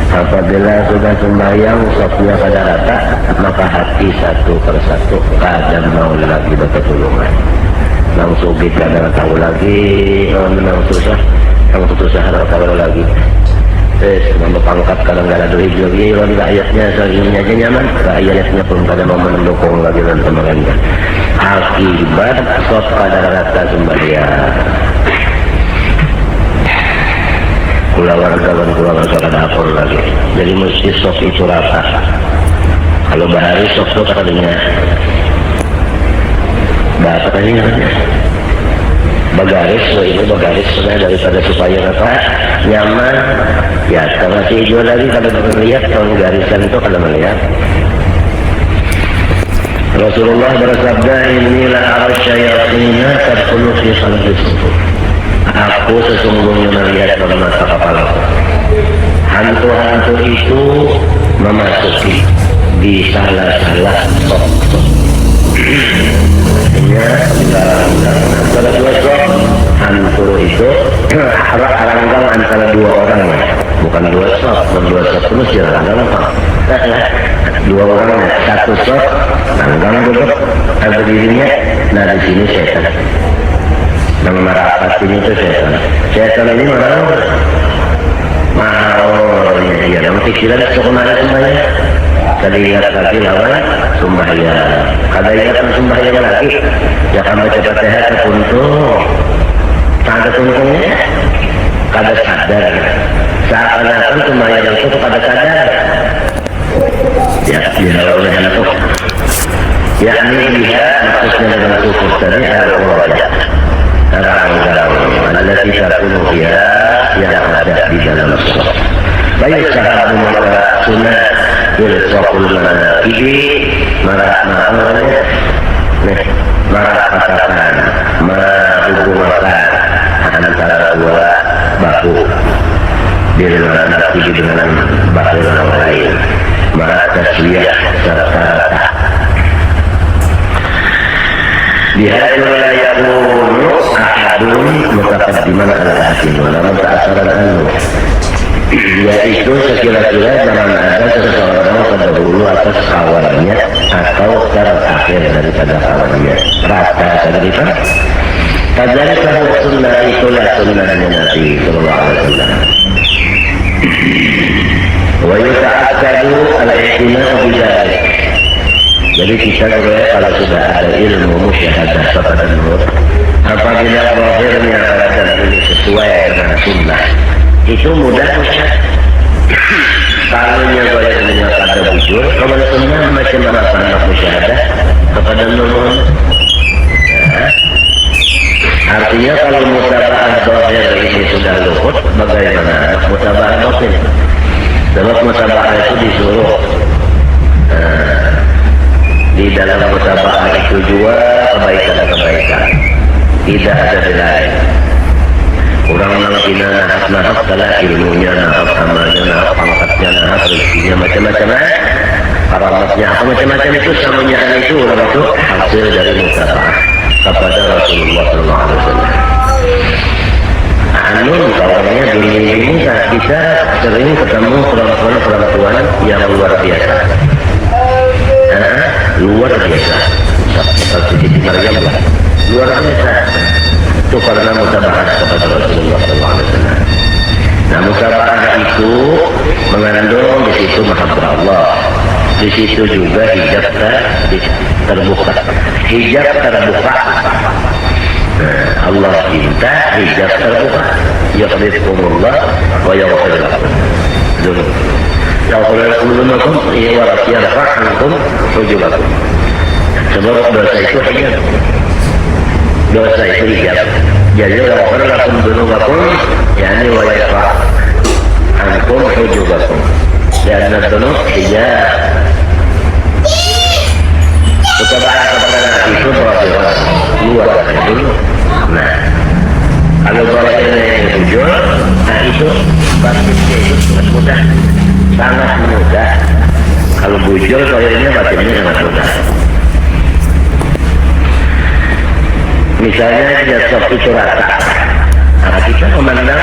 Apabila sudah sembahyang sofnya pada rata, maka hati satu persatu kadang mau lagi bertulungan. Langsung kita dah tahu lagi, menang susah, yang susah dah tahu lagi. Nama pangkat kadang nggak ada duit lagi, orang ayatnya seringnya aja nyaman, ayatnya pun pada mau mendukung lagi dan pemerintah. Akibat sof pada rata sembahyang. Kula warga dan kula masyarakat dapur lagi. Jadi mesti sof itu rata. Kalau bahari sof itu katanya bahasa tadi bagaris, so ini bagaris sebenarnya daripada supaya apa nyaman. Ya kalau masih hijau lagi kalau melihat kalau garisan itu kalau melihat. Rasulullah bersabda, inilah arasyayatina tadkhulu fi qalbis. Aku sesungguhnya melihat dalam mata kepalaku. Hantu-hantu itu memasuki di salah-salah sok. Artinya antara dua sok hantu itu ranggang antara dua orang, bukan dua sok, dua sok terus ya ranggang dua orang, satu sok ranggang duduk berdirinya. Nah di sini setan. Yang merapat ini itu setan ini mau ya dalam pikiran sebenarnya semuanya tadi lihat lagi lawan sembahyang kada lihat sembahyang lagi ya kan baca Fatihah teruntung kada tuntungnya kada sadar seakan-akan sembahyang itu kada sadar ya oleh itu yakni lihat maksudnya dengan khusus tadi al-wajah alati takunu fiha yang ada di dalam sholat. Baik sahabat maka sunnah ilsaqul manakibi marah katakan hubungan antara dua bahu dari manakibi dengan bahu yang lain, marah tasbih serta bihadul la yakunu ahadun mutaqaddiman ala ahadin wala muta'akhiran anhu. Yaitu sekira-kira jangan ada seseorang terdahulu atas kawannya atau terakhir daripada kawannya. Rata tadi kan? Kadzalika sunnah itulah sunnahnya Nabi sallallahu alaihi wasallam. Wa yuta'akkadu al-ihtimam bidzalik. Jadi kita kalau sudah ada ilmu musyahadah kepada nur, apabila zahirnya dan ini sesuai dengan sunnah, itu mudah. Kalau zahirnya kada bujur, kalau sunnah macam mana musyahadah kepada nur. Artinya kalau mutaba'ah zahir ini sudah luput, bagaimana mutaba'ah batin? Sebab mutaba'ah itu disuruh. Di dalam mutaba'ah itu juga kebaikan-kebaikan, tidak ada di lain. Orang mengenal nahak salah ilmunya, nahak amalnya, nahak pangkatnya, nahak rezekinya, macam-macam karamatnya, apa macam-macam itu semuanya itu orang itu hasil dari mutaba'ah kepada Rasulullah SAW. Kawannya dulu kita sering ketemu perempuan-perempuan yang luar biasa. Luar biasa seperti Siti Maryam lah, luar biasa itu karena mutaba'ah kepada Rasulullah SAW. Nah mutaba'ah itu mengandung di situ mahabbah Allah, di situ juga hijab terbuka. Allah cinta hijab terbuka. Yaghfirullah wa yaghfir lakum. Yaghfir lakum wa yarfa'ankum ujubakum. Sebab dosa itu hijab. Dosa itu hijab. Jadi yaghfir lakum dzunubakum yani wa yarfa'ankum ujubakum. Dan dzunub hijab. Mutaba'ah kepada Nabi itu luar dulu. Nah, kalau bawaannya yang bujur, nah itu batinnya itu sangat mudah, Kalau bujur, bawaannya batinnya sangat mudah. Misalnya jasad itu rata, nah kita memandang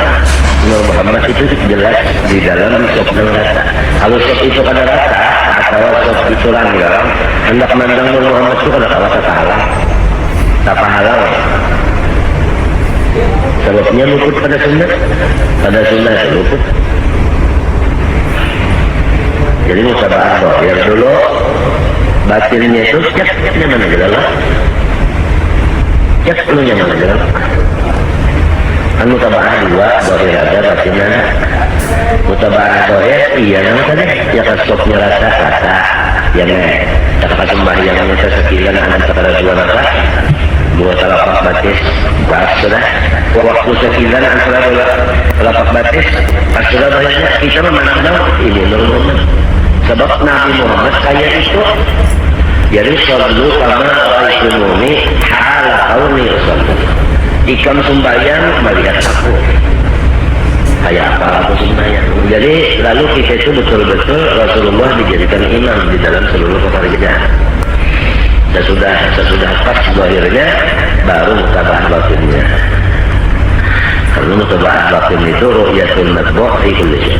Nur Muhammad itu jelas di dalam sop neraka. Kalau sop itu kada rata atau sop itu langgang, hendak mandang Nur Muhammad itu kada kalah salah. Tak halal. Sebabnya luput pada sunnah luput. Jadi mutaba'ah yang dulu batinnya itu ceknya mana gelalak, cek lu yang mana gelalak. Kan mutaba'ah dua, bahir ada batinnya. Mutaba'ah bahir iya nama tadi ya kasopnya rasa yang cakap sembahyang yang sesekilan antara dua rasa. Dua telapak batis pas sudah waktu sekian antara dua telapak batis pas sudah banyak kita memandang ini Nur Muhammad sebab Nabi Muhammad kayak itu jadi selalu karena rasulullah hala kauni rasulullah ikam sembahyang melihat aku kayak apa aku sembahyang. Jadi lalu kita itu betul-betul Rasulullah dijadikan imam di dalam seluruh pekerjaan. Sesudah pas zahirnya baru mutaba'ah batinnya. Kalau mutaba'ah batin itu ru'yatul matbu' fi kulli syai'.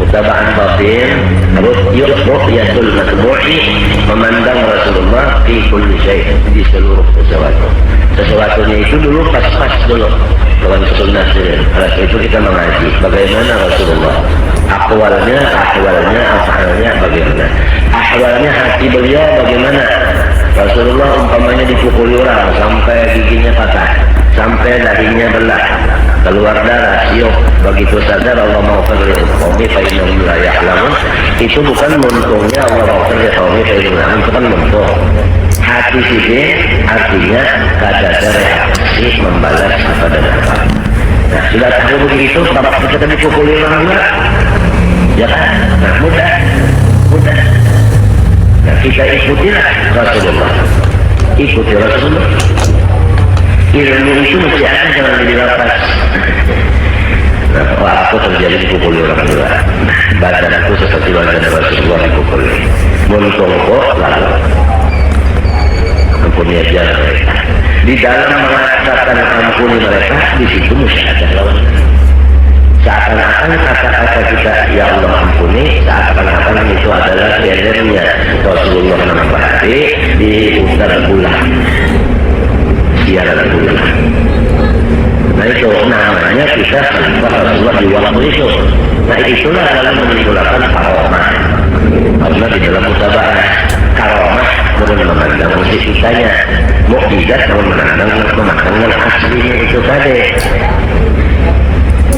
Mutaba'ah batin ru'yatul matbu'i memandang Rasulullah fi kulli syai' di seluruh sesuatu. Sesuatunya itu dulu pas-pas dulu dengan sunnah sendiri. Setelah itu kita mengaji bagaimana Rasulullah. Ahwalnya, af'alnya bagaimana. Ahwalnya hati beliau bagaimana. Rasulullah umpamanya dipukuli orang sampai giginya patah, sampai dagingnya belah, keluar darah, siup, begitu sadar Allah mau pergi qaumi fa innahum la ya'lamun. Itu bukan muntungnya Allah mau pergi qaumi fa innahum la ya'lamun, itu kan muntung. Hati sini artinya kada ada reaksi membalas apa dan apa. Nah sudah tahu begitu, bapak kita dipukuli orang enggak? Ya kan? Nah mudah. Nah, kita ikutilah Rasulullah. Ikuti Rasulullah. Ilmu itu mesti ada, jangan jadi lapas. Nah, kalau aku terjadi dipukuli orang juga. Badan aku seperti badan Rasulullah dipukuli. Muntung kok lalu. Ampuni aja mereka. Di dalam mengatakan ampuni mereka, di situ mesti ada lawan. Seakan-akan kata-kata kita ya Allah ampuni, seakan-akan itu adalah realnya Rasulullah menempati di utar bulan siaran bulan. Nah itu namanya kita khalifah Rasulullah di waktu itu. Nah itulah dalam menimbulkan karomah. Karena di dalam mutaba'ah karomah kemudian memandang musibahnya, mukjizat memandang aslinya itu tadi.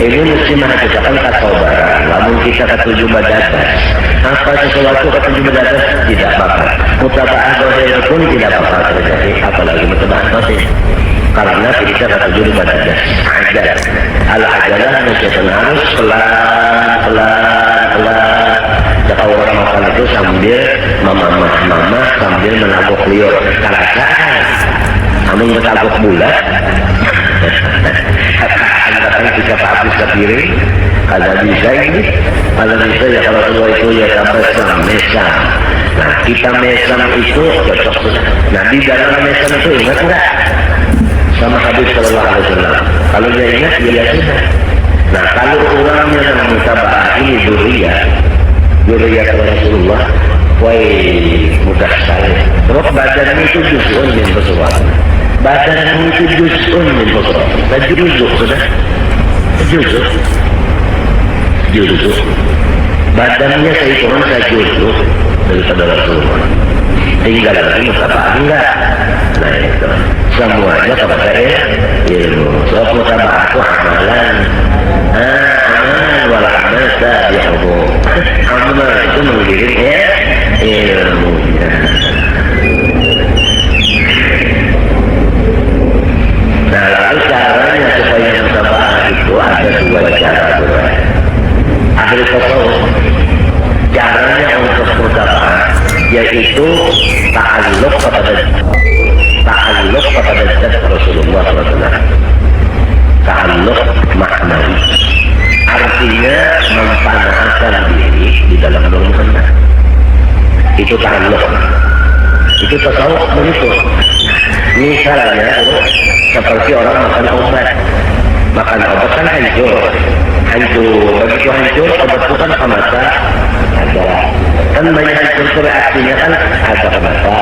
Ini mesti menunjukkan kesabaran. Namun kita ketujuh badadas. Apa sesuatu ketujuh badadas tidak bakal. Mutaba'ah zahir pun tidak bakal terjadi. Apalagi mutaba'ah batin. Karena kita ketujuh badadas. Ajar. Al-ajalah menunjukkan harus pelan. Jika orang makan itu sambil mamah sambil menaguk liur. Kerajaan. Namun menaguk bulat. Katakan kita habis ke piring, ada bisa ini, ada bisa ya kalau kedua itu ya sampai mesam. Nah kita mesam itu cocok sudah. Nah di dalam mesam itu ingat enggak? Sama Habib Sallallahu Alaihi Wasallam. Kalau dia ingat dia sudah. Nah kalau orang yang mutaba'ah ini Zuriyah Rasulullah, woi mudah sekali. Sebab badannya itu juz'un min sesuatu. Badan itu juz'un min sesuatu. Juz'un sudah. Juz'u. Badannya sehitungan juz'u daripada Rasulullah. Tinggal lagi mutaba'ah enggak. Nah itu semuanya kepada ilmu. Sebab mutaba'ah itu amalan. Amal wal amal sabi'uhu. Amal itu mengiring ilmunya. Nah lalu caranya supaya mutaba'ah itu ada dua cara. Ahli tasawuf caranya untuk mutaba'ah yaitu ta'alluq kepada zat Rasulullah SAW. Ta'alluq maknawi artinya mempanahkan diri di dalam Nur Muhammad. Itu ta'alluq. Itu tasawuf begitu. Misalnya seperti orang makan obat. Makan obat kan hancur, begitu hancur obat itu kan ke mata ada, kan banyak hancur itu reaksinya kan ada ke mata,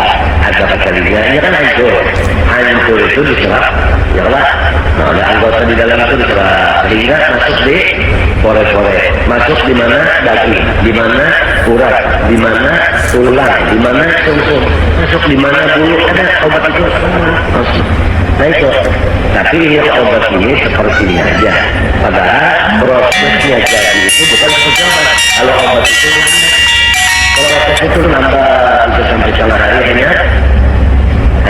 ada ke telinga, ini kan hancur itu diserap, ya lah. Nah, ada anggota di dalam itu diserap, telinga masuk di pore-pore, masuk di mana daging, di mana urat, di mana tulang, di mana sumsum, masuk di mana bulu, ada obat itu masuk. Nah itu, tapi ini obat ini seperti ini aja. Padahal prosesnya jadi itu bukan seperti obat. Kalau obat itu, kalau proses itu nambah 3 sampai setengah hari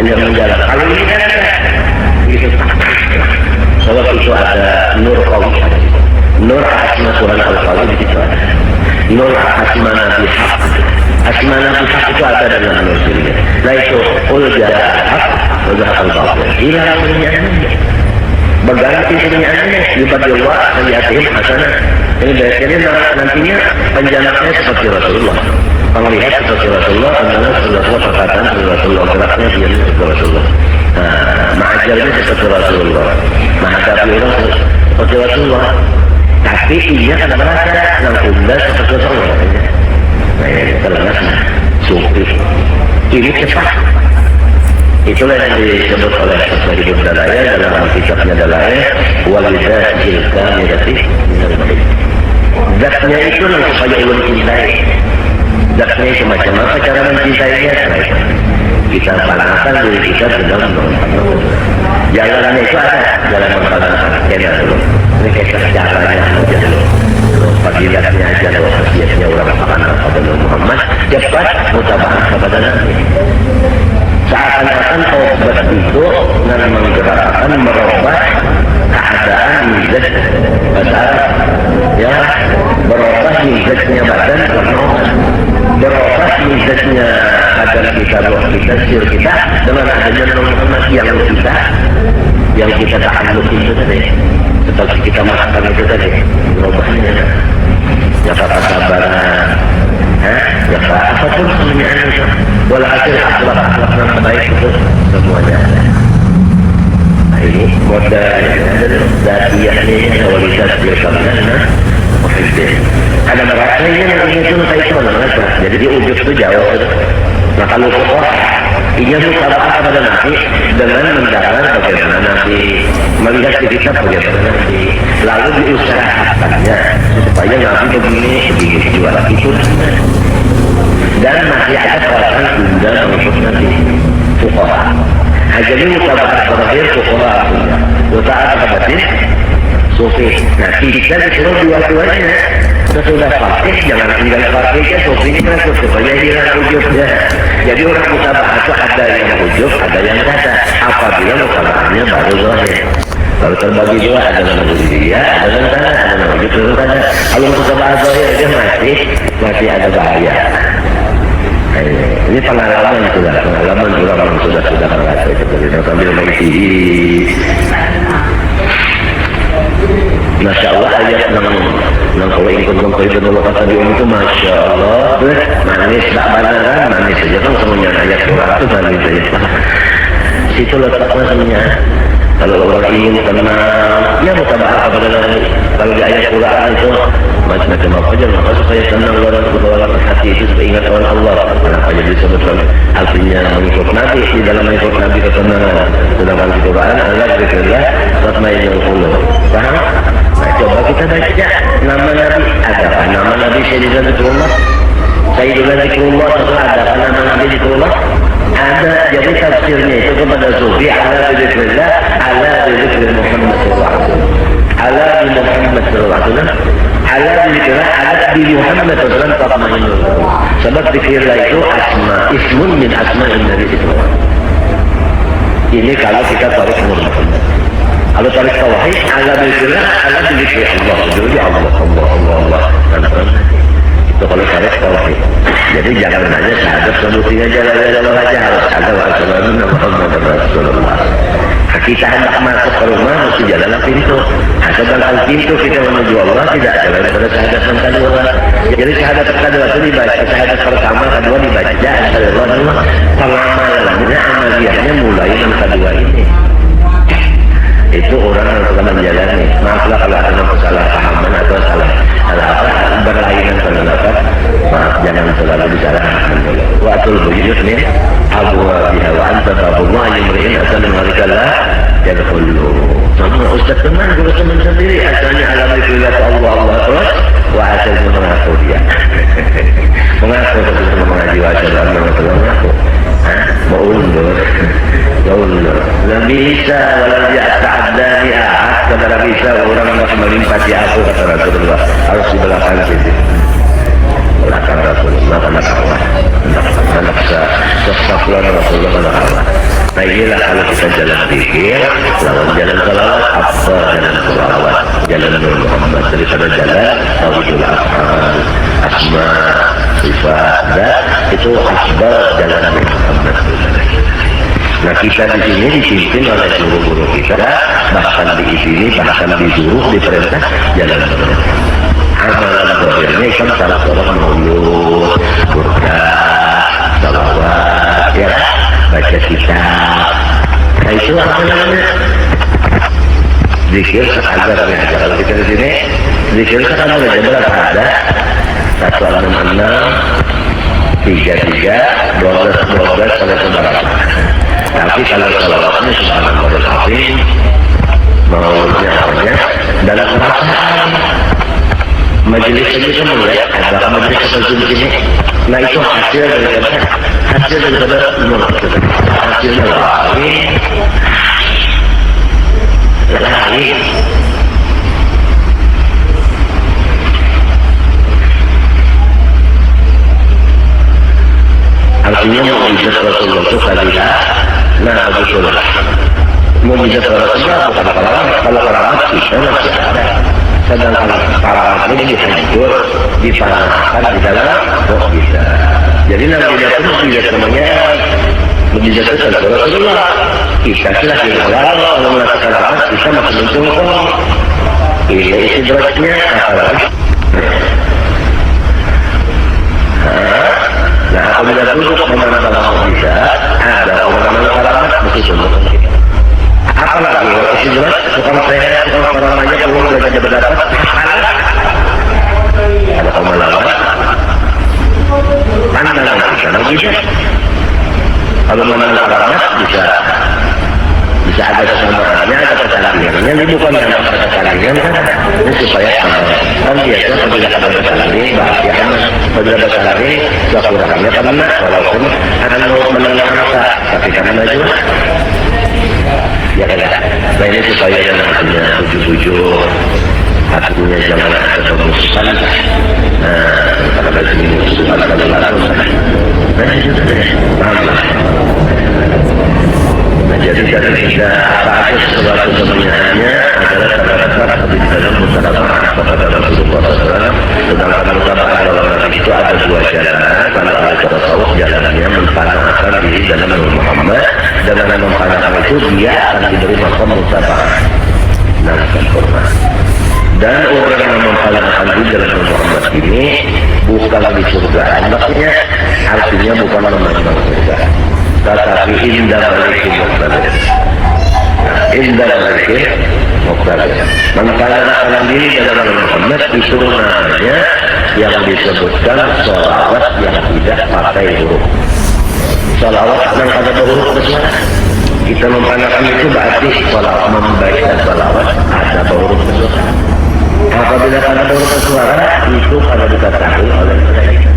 hanya menjalan. Kalau ini kan gitu. Kalau itu ada nur qawi, nur asma Tuhan al-qawi di situ ada. Nur asma nabi haq. Asma nabi haq itu ada dalam nur sini. Nah itu ulja haq. Udah al-batil hilang dunianya, berganti dunianya, ibadillah sayyiatihim hasanah. Ini biasanya nantinya penjamaknya seperti Rasulullah, penglihat seperti Rasulullah, pendengar seperti Rasulullah, perkataan seperti Rasulullah, geraknya dia seperti Rasulullah, mengajarnya seperti Rasulullah, menghadapi orang seperti Rasulullah. Tapi ia kadang merasa nangkunda seperti Rasulullah. Nah ini terlepas sufi ini cepat. Itulah yang disebut oleh Sahibul Dalail dalam kitabnya Dalail walidatil kamilati minal maut. Zatnya itu yang supaya ulun cintai. Zatnya itu macam apa cara mencintainya? Kita panaskan diri kita dalam jalannya itu ada, jalan mengkalankan kena dulu. Ini kayak caranya aja dulu. Fadilatnya aja dulu, khasiatnya orang makan kepada Muhammad cepat mutabah kepada Nabi. Seakan-akan obat itu dengan menggerakkan merubah keadaan zat besar, ya, berubah zatnya badan berubah zatnya badan kita, roh kita, sir kita dengan adanya Muhammad yang kita ta'alluq itu tadi, seperti kita makan itu tadi, berubahnya ya kata-kata ya apapun semuanya itu walhasil akhlak yang terbaik itu semuanya ada. Nah ini modal datiyahnya walidat biasanya ada merasanya yang itu itu merasa jadi di ujung itu jauh itu. Nah kalau kok ini mutaba'ah kepada Nabi dengan mendengar bagaimana Nabi melihat di kitab bagaimana Nabi lalu diusahakannya supaya Nabi begini juara itu. Dan masih ada perasaan tunda untuk Nabi fuqaha. Hajami mutaba'ah terakhir fuqaha tunda. Mutaba'ah terakhir sufi. Nah kita disuruh dua-duanya. Sesudah fakih jangan tinggal fakihnya, sufinya kan supaya hilang ujubnya. Jadi orang mutaba'ah itu ada yang ujub, ada yang kata. Apabila mutaba'ahnya baru zahir. Kalau terbagi dua ada nama dia, ada nama tanah, ada nama ujub, ada tanah. Kalau mutaba'ah zahir dia masih ada bahaya. Ini pengalaman orang yang sudah merasa seperti itu sambil mengisi. Masya Allah ayat nang kalau ikut itu dulu kata dia itu Masya Allah manis tak beneran manis saja kan semuanya ayat Quran itu manis saja. Situ letaknya semuanya. Kalau orang ingin tenang, ya mutaba'ah kepada Nabi. Kalau di ayat Quran itu macam-macam apa aja, maka supaya tenang dalam hati itu supaya ingat oleh Allah. Kenapa jadi disebutkan artinya mengikut Nabi di dalam mengikut Nabi ketenangan. Sedangkan di Quran Allah berkata tatma'innul qulub. Paham? Nah, coba kita baca nama Nabi. Adakah nama Nabi Sayyidina Zikrullah? Sayyidina Zikrullah atau adakah nama Nabi Zikrullah? Ada, jadi tafsirnya itu kepada sufi ala bidzikrillah ala bidzikri Muhammad sallallahu alaihi wasallam ala bi Muhammad sallallahu alaihi wasallam ala bidzikrillah ala bi Muhammad sallallahu alaihi wasallam tatma'innul qulub. Sebab zikrillah itu asma ismun min asma'in nabi sallallahu alaihi wasallam. Ini kalau kita tarik Muhammad. Kalau tarik tauhid ala bidzikrillah ala bidzikri Allah. Jadi Allah. Itu kalau tarik tauhid. Jadi jangan hanya syahadat sebutnya jalan-jalan aja, harus ada wassalamu Muhammad Rasulullah. Kita hendak masuk ke rumah mesti jalan pintu. Setelah pintu kita menuju Allah tidak jalan pada syahadat yang kedua. Jadi syahadat kedua itu dibaca, syahadat pertama kedua dibaca Allah. Pengamalannya amaliyahnya mulai yang kedua ini. Itu orang yang dalam menjalani. Maaflah kalau ada kesalahpahaman atau salah berlainan pendapat. Maaf, jangan selalu disalahkan. Wa atul buyut nih Abu Wabiha wa anta babullah yumri'in asal marikalah yadkhulu. Sama Ustaz teman guru teman sendiri asalnya alhamdulillah Allah terus wa asalnya mengaku dia. Mengaku sebelum mengaji wajah mengaku. Mau undur. Nggak bisa walau ta'addani ahad, kata bisa orang nggak melimpati aku, kata Rasulullah, harus di belakang situ, belakang Rasulullah, anak Allah, anak sesatuan Rasulullah, anak Allah. Nah inilah kalau kita jalan pikir, lawan jalan salawat, apa jalan salawat, jalan Muhammad daripada jalan tauhidul af'al, asma, sifat, itu asbab jalan Muhammad. Nah kita di sini dipimpin oleh guru-guru kita, bahkan di sini bahkan disuruh diperintah jalan terus. Amalan terakhirnya kan salah seorang maulud, burda, salawat, ya, baca kitab. Nah itu apa namanya? Zikir sekadarnya. Kalau kita di sini zikir sekadarnya berapa ada? 166, 33, 12 pada sebarang. Tapi kalau salawatnya subhanallah azim, maunya awalnya dalam perasaan majelis ini kan melihat ada majelis seperti ini. Nah itu hasil daripada hasilnya lain. Artinya mukjizat Rasulullah itu kalilah. Nah betul. Mukjizat Rasulullah bukan keramat. Kalau keramat kita masih ada. Sedangkan keramat ini dihancur, dipanaskan di dalam mukjizat. Jadi mukjizat itu mukjizat namanya mukjizat itu Rasulullah. Kita silahkan kalau melakukan keramat kita masih mencontoh. Ini istidrajnya apalagi. Nah, apabila duduk memandang mukjizat, ada orang-orang keramat mesti sungguh kita. Apalagi isi jelas, tukang saya, tukang orang aja perlu belajar berdapat. Ada pengalaman, pandangan kita mukjizat. Kalau memandang keramat bisa ada kesamaannya, ada kesalahannya. Ini bukan yang kesalahannya kan? Ini supaya kan biasa apabila ada kesalahan ini bahagia aman. Apabila kesalahan ini kekurangannya karena walaupun akan menengah rasa, tapi karena maju ya kan? Nah ini supaya jangan hatinya tujuh-tujuh, hatinya jangan ada pemusuhan. Nah kalau ada sini musuhan kalau lalu nah itu deh, aman. Nah jadi dari kita apa aja sesuatu kemenyaannya adalah terdapat di dalam musyawarah kepada Rasulullah SAW. Sedangkan musyawarah dalam Nabi itu ada dua jalan. Kalau ada tasawuf jalannya mempanahkan diri dalam Nabi Muhammad, dan dengan mempanahkan itu dia akan diberi maqam musyawarah dan sempurna. Dan orang yang mempanahkan diri dalam Nabi Muhammad ini bukan di surga, maksudnya artinya bukan memandang surga, tetapi indah balikin muqtadir. Indah balikin muqtadir. Mengkalankan diri dalam Muhammad disuruh namanya yang disebutkan sholawat yang tidak pakai huruf. Sholawat yang ada huruf bersuara. Kita memandangkan itu berarti sholawat, membaca sholawat ada huruf bersuara. Apabila ada huruf bersuara itu pada diketahui oleh mereka.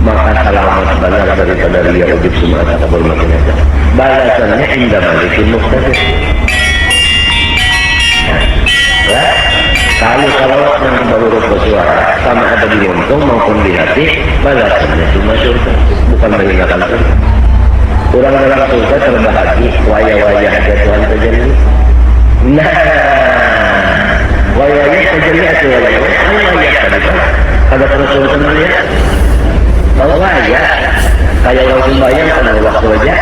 Maka alamat benar daripada dia ujub semua kata bermakin aja. Balasannya indah balikin muqtadir. Ya, kalau yang baru bersuara sama ada di untung maupun di hati, balasannya cuma surga, bukan meninggalkan surga. Orang dalam surga terbahagia, wayah-wayah ada Tuhan terjadi. Nah, wayah-wayah terjadi atau wayah-wayah tadi ada Rasul sebenarnya. Kalau ya, kayak orang sembahyang pada waktu aja,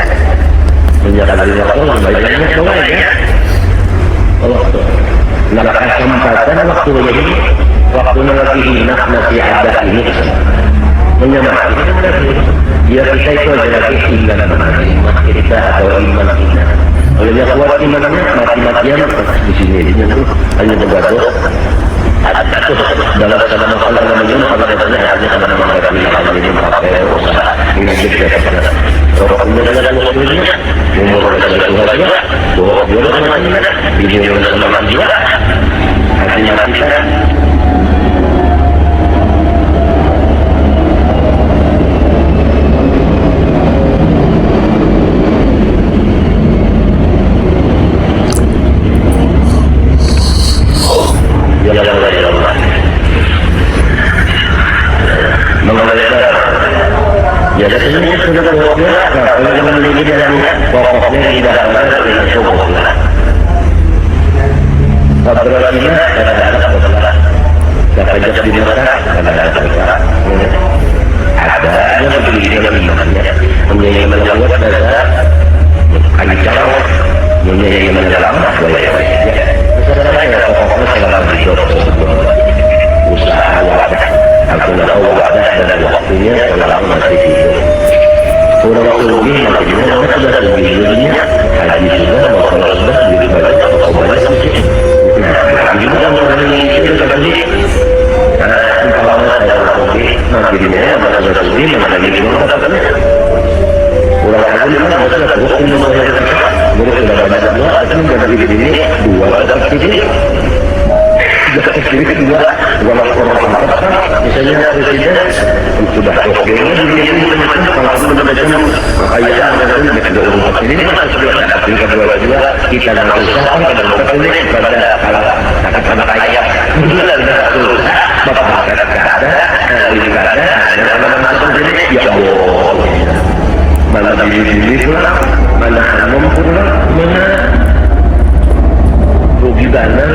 menjalankan waktu sembahyangnya coba ya. Waktu, nah kesempatan waktu aja ini, waktu lagi hinak nanti ada ini, menyemangati. Ya kita itu aja lagi iman kita atau iman kita. Kalau dia kuat imannya, mati-matian di sini dia tuh hanya bergaduh. Atau dalam sana masalah namanya pada dasarnya hanya karena menghadapi hal ini pakai usaha ini juga pada orang menjaga waktunya umur dari Tuhan ya bahwa dia namanya ini sama dia hatinya kita ya dasarnya sudah pokoknya kalau yang memiliki dalam pokoknya tidak ada dengan syukurlah sabarnya kadang-kadang berbeda sahaja di mata kadang-kadang ada yang berbeda dalam imannya menjadi menjawab ada kancang menjadi mendalam boleh-boleh sebenarnya pokoknya selama hidup usaha wadah aku nak tahu wadah dan waktunya selama masih hidup orang lebih makanya kita sudah lebih dulunya haji sudah masalah sudah lebih banyak atau banyak sedikit nah juga kan orang Indonesia kita tadi kalau saya lebih nanti dia mana lebih mana lagi juga katanya orang haji mana masalah terus ini saya boleh sudah banyak dua tapi dari ini dua tapi ini jadi dua orang misalnya presiden sudah oke kalau macam kekayaan ada urusan ini tapi kedua juga kita dan usaha pada tempat ini pada katakan kaya bapak ada ini ada macam ini ya Allah mana diri pula mana hanum pula mana rugi dana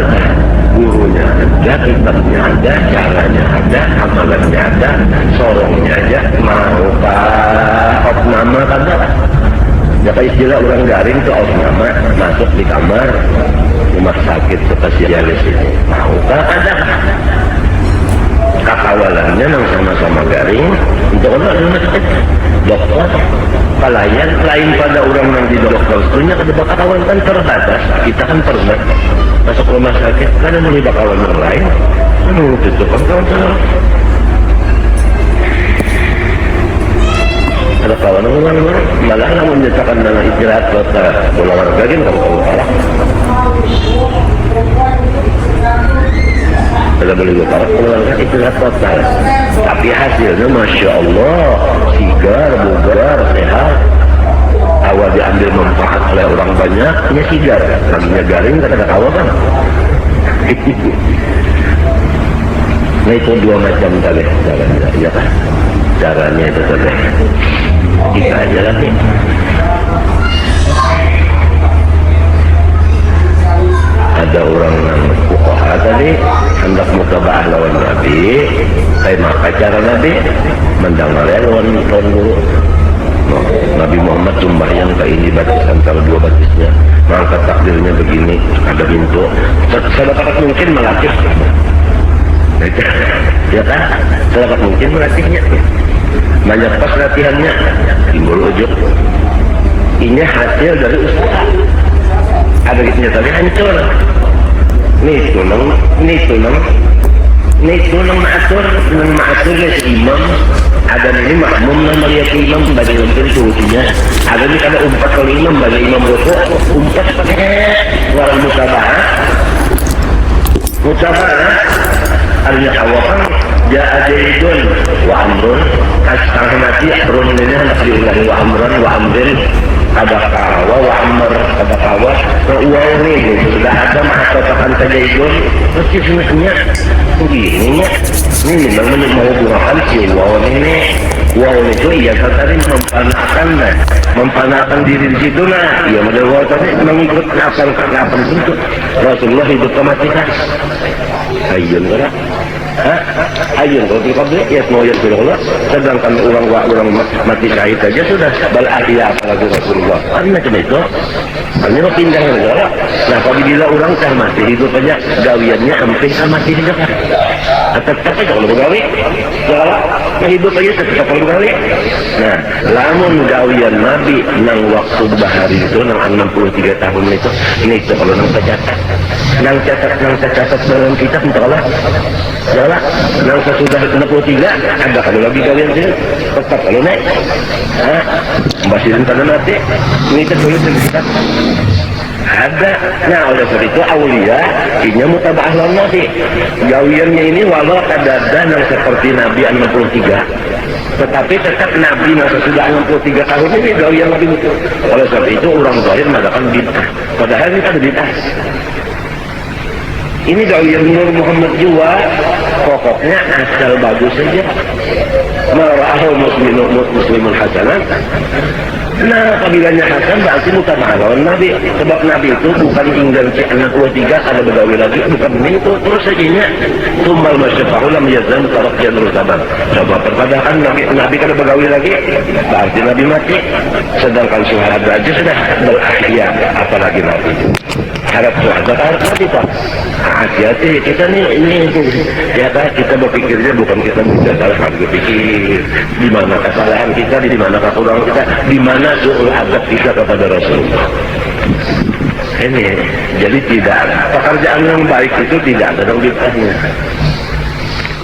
gurunya ada, kitabnya ada, caranya ada, amalannya ada, sorongnya aja, mau pak nama kada. Jika istilah orang garing itu nama masuk di kamar rumah sakit spesialis ini, mau kada. Kakawalannya yang sama-sama garing untuk orang rumah sakit dokter pelayan lain pada orang yang di dokter sebenarnya ada bakawan kan terbatas kita kan pernah masuk rumah sakit kan ada bakawan yang lain itu kan kawan-kawan ada kawan-kawan malah namun menyatakan dalam istirahat kota bola warga kan kalau kalah tidak boleh berparak keluarga istirahat total tapi hasilnya Masya Allah sigar, bugar, sehat awal diambil manfaat oleh orang banyak ya sigar, namanya garing kata awal kan nah itu dua macam tadi caranya ya kan caranya itu tadi kita aja lagi ada orang yang fuqaha tadi hendak mutaba'ah lawan Nabi kayak maka cara Nabi mendengar lawan guru Nabi Muhammad sembahyang ke ini batis antara dua batisnya maka takdirnya begini ada pintu sedapat mungkin melatih ya kan sedapat mungkin melatihnya banyak pas latihannya timbul ujuk ini hasil dari usaha ada gitu tadi hancur nih tunang maaturnya si imam ada ini makmum nama lihat imam bagi mungkin suhunya ada ini kada umpat kalau imam bagi imam rukuk umpat pakai warna mutabah artinya awakan ja'a jaidun wa amrun kasang mati amrun ini hendak diulangi wa amrun wa amrin kadakawa wa amr kadakawa wa ini sudah ada mahasiswa saja itu meski sebenarnya begini ini memang mau gunakan si wow itu iya tadi mempanahkan diri di situ nah iya model wow tadi mengikut kapan itu Rasulullah hidup kematikan ayun kan ayun kalau dikabli ya mau yang Allah sedangkan orang mati syahid saja sudah bal ahliya apalagi Rasulullah kan macam itu hanya pindah negara nah kalau bila orang mati hidup aja gawiannya hampir mati saja kan tetap aja kalau begawi segala hidup aja tetap kalau begawi. Nah lamun gawian Nabi nang waktu bahari itu nang 63 tahun itu ini itu kalau nang tercatat nang tercatat dalam kitab entahlah segala nang sesudah 63 ada kalau lagi gawian sini tetap kalau naik basirin tanah mati ini tertulis di kitab ada. Nah oleh sebab itu aulia inya mutaba'ah lawan Nabi gawiannya ini walau kadada yang seperti Nabi 63 tetapi tetap Nabi yang sudah 63 tahun ini gawian Nabi itu. Oleh sebab itu orang zahir mengatakan bid'ah padahal ini ada bid'ah. Ini gawian Nur Muhammad juga pokoknya asal bagus saja mara'ahu muslimun hasanah. Nah kabilanya Hasan berarti mutaba'ah lawan Nabi sebab Nabi itu bukan tinggal ke 63 ada begawi lagi bukan itu terus sajinya tumbal masyafa'u lam yazam tarakian rusaban coba perpadaan Nabi kada begawi lagi berarti Nabi mati sedangkan syuhada aja sudah berahya apalagi Nabi harap syuhada harap Nabi Pak hati-hati kita ini ya kan kita berpikirnya bukan kita salah berpikir di mana kesalahan kita di mana kekurangan kita di mana suul adab kita kepada Rasulullah ini jadi tidak ada pekerjaan yang baik itu tidak ada dalam bid'ahnya.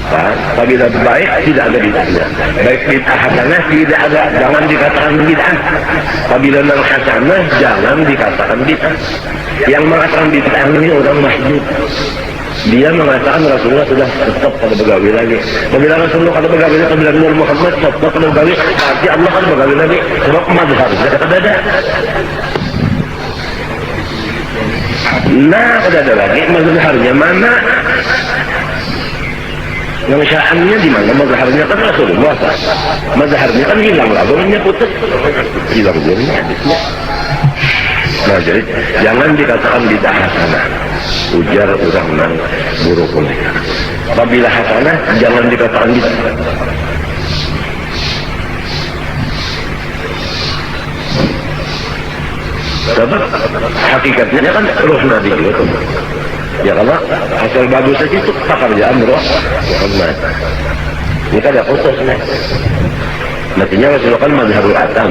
Apabila baik tidak ada bid'ahnya baik bid'ah hasanah tidak ada jangan dikatakan bid'ah apabila nang hasanah jangan dikatakan bid'ah yang mengatakan bid'ah ini orang masjid dia mengatakan Rasulullah sudah stop pada begawi lagi apabila Rasulullah kada begawi lagi apabila Nur Muhammad stop pada begawi berarti Allah kada begawi lagi sebab mazharnya kada ada. Nah kada ada lagi mazharnya mana yang sya'annya di mana mazharnya kan Rasulullah mazharnya kan hilang lah bolehnya putus hilang jadinya hadisnya. Nah jadi jangan dikatakan bid'ah hasanah ujar orang nang buruk mereka apabila hasanah jangan dikatakan bid'ah. Sebab hakikatnya kan roh Nabi juga ya kalau hasil bagus saja itu pekerjaan roh Muhammad ini kan ada putus nih nantinya Rasulullah kan mazhabul atam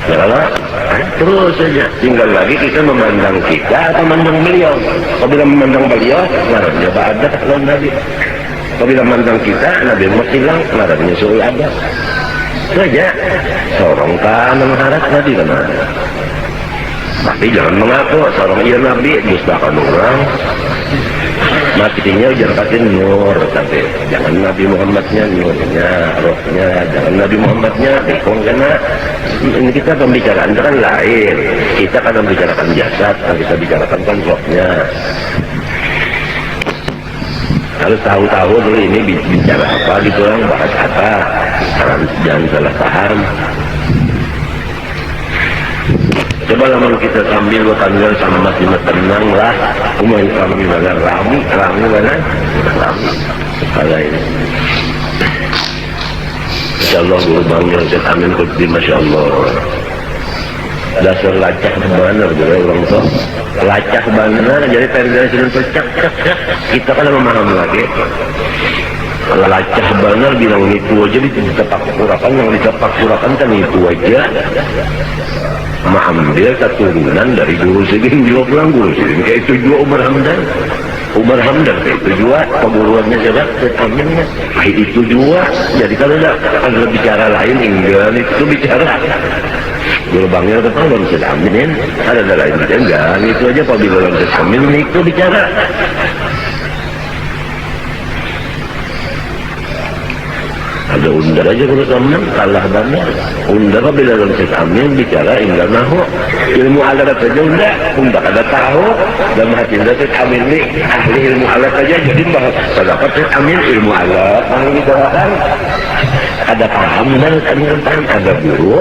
ya kalau terus saja tinggal lagi kita memandang kita atau memandang beliau apabila memandang beliau ngarannya ba'adah lawan Nabi apabila memandang kita Nabi hilang ngarannya suul adab saja seorang kan mengharap Nabi kan ada tapi jangan mengaku seorang iya Nabi dustakan orang matinya jangan kasih nur tapi jangan Nabi Muhammadnya nurnya rohnya jangan Nabi Muhammadnya tekong karena ini kita pembicaraan kan lain kita kan membicarakan jasad kan kita bicarakan kan rohnya harus tahu-tahu dulu ini bicara apa gitu orang bahas apa jangan salah paham. Coba lama kita sambil bertanggal sama masih tenang lah umay kami bagar rami mana rami kalau ini insyaallah guru bangnya saya amin kutip Masya Allah dasar lacak benar juga orang tua lacak benar jadi dari sini tercak kita kan memahami lagi kalau lacak benar bilang itu aja ditepak kurakan yang ditepak kurakan kan itu aja mengambil keturunan dari guru Sidin juga pulang guru Sidin kayak itu juga Umar Hamdan kayak itu juga peguruannya siapa Aminnya itu juga jadi kalau ada bicara lain enggak itu bicara guru bangnya kata orang Sidin Amin ada lain enggak itu aja apabila orang Sidin Amin itu bicara ada undar aja kalau teman kalah banget undar bila langsung amin bicara enggak nahu ilmu alat saja undar ada tahu dan hati undar amin ini ahli ilmu alat saja jadi bahas terdapat amin ilmu alat yang dibicarakan ada paham dan ada guru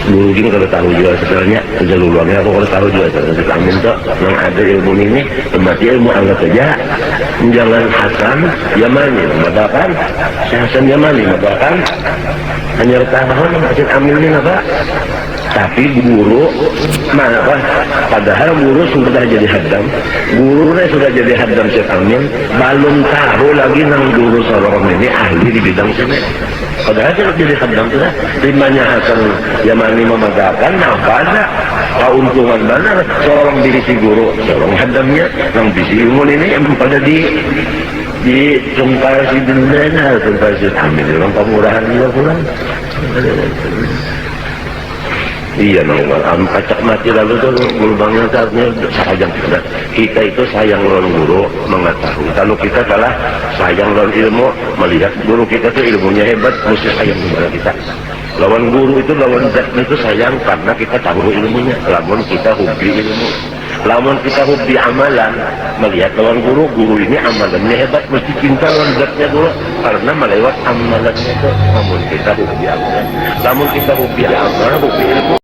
guru gini kalau tahu juga sebenarnya jalurnya aku kalau tahu juga sebenarnya amin tuh yang ada ilmu ini berarti ilmu alat saja jangan Hasan Yamani mengatakan Hasan Yamani mengatakan hanya tahun Hasan Amin ini apa Tapi guru mana apa? Padahal guru sudah jadi hadam, gurunya sudah jadi hadam Syekh Amin, belum tahu lagi nang guru seorang ini ahli di bidang sini. Padahal sudah jadi hadam sudah. Rimanya Hasan Yamani memagakan, apa ada keuntungan mana seorang diri si guru, seorang hadamnya, nang bisi ilmu ini yang pada di sumpah si dendana, sumpah si Amin, orang pemurahan juga pulang. Iya nong, kacak mati lalu tuh gelombangnya saatnya sayang kita itu sayang lawan guru mengetahui. Kalau kita salah sayang lawan ilmu, melihat guru kita tuh ilmunya hebat, mesti sayang kepada kita. Lawan guru itu lawan zatnya itu sayang karena kita tahu ilmunya. Lamun kita hobi ilmu, lamun kita hobi amalan, melihat lawan guru ini amalannya hebat, mesti cinta lawan zatnya dulu karena melewat amalannya itu. Lamun kita hobi amalan, lamun kita hobi amalan, hobi ilmu,